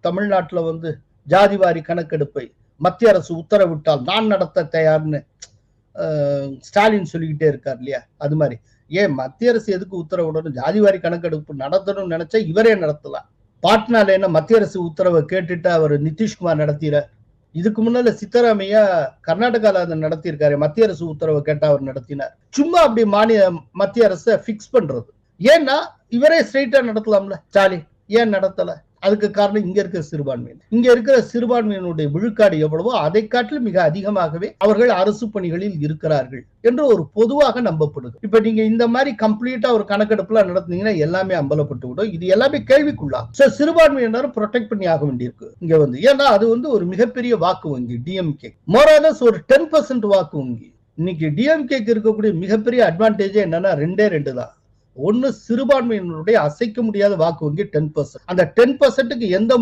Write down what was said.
தமிழ்நாட்டுல ஜாதிவாரி கணக்கெடுப்பை மத்திய அரசு உத்தரவிட்டால் நான் நடத்த தயார்னு ஸ்டாலின் சொல்லிக்கிட்டே இருக்கார் இல்லையா? அது மாதிரி ஏன் மத்திய அரசு எதுக்கு உத்தரவிடணும்? ஜாதிவாரி கணக்கெடுப்பு நடத்தணும்னு நினைச்சா இவரே நடத்தலாம். பாட்னால என்ன மத்திய அரசு உத்தரவை கேட்டுட்டு அவர் நிதிஷ்குமார் நடத்திற. இதுக்கு முன்னால சித்தராமையா கர்நாடகால அதை நடத்தியிருக்காரு. மத்திய அரசு உத்தரவை கேட்டா அவர் நடத்தினார். சும்மா அப்படி மத்திய அரசை பிக்ஸ் பண்றது. ஏன்னா இவரே ஸ்ட்ரெயிட்டா நடத்தலாம்ல. ஸ்டாலின் ஏன் நடத்தல? அதுக்கு காரணம் இங்க இருக்கிற சிறுபான்மையினர். இங்க இருக்கிற சிறுபான்மையினுடைய விழுக்காடு எவ்வளவோ அதை காட்டிலும் மிக அதிகமாகவே அவர்கள் அரசு பணிகளில் இருக்கிறார்கள் என்று ஒரு பொதுவாக நம்பப்படுது. இப்ப நீங்க இந்த மாதிரி கம்ப்ளீட்டா ஒரு கணக்கெடுப்புலாம் நடத்துனீங்கன்னா எல்லாமே அம்பலப்பட்டு விடும். இது எல்லாமே கேள்விக்குள்ளா. சிறுபான்மையினரும் ப்ரொடெக்ட் பண்ணி ஆக வேண்டியிருக்கு இங்க ஏன்னா அது ஒரு மிகப்பெரிய வாக்கு வங்கி டிஎம்கே. மோராலஸ் ஒரு 10% வாக்கு வங்கி. இன்னைக்கு டிஎம்கேக்கு இருக்கக்கூடிய மிகப்பெரிய அட்வான்டேஜ் என்னன்னா ரெண்டு தான். ஒன்னு, சிறுபான்மையினருடைய அசைக்க முடியாத வாக்கு வங்கி 10%. அந்த 10%க்கு எந்த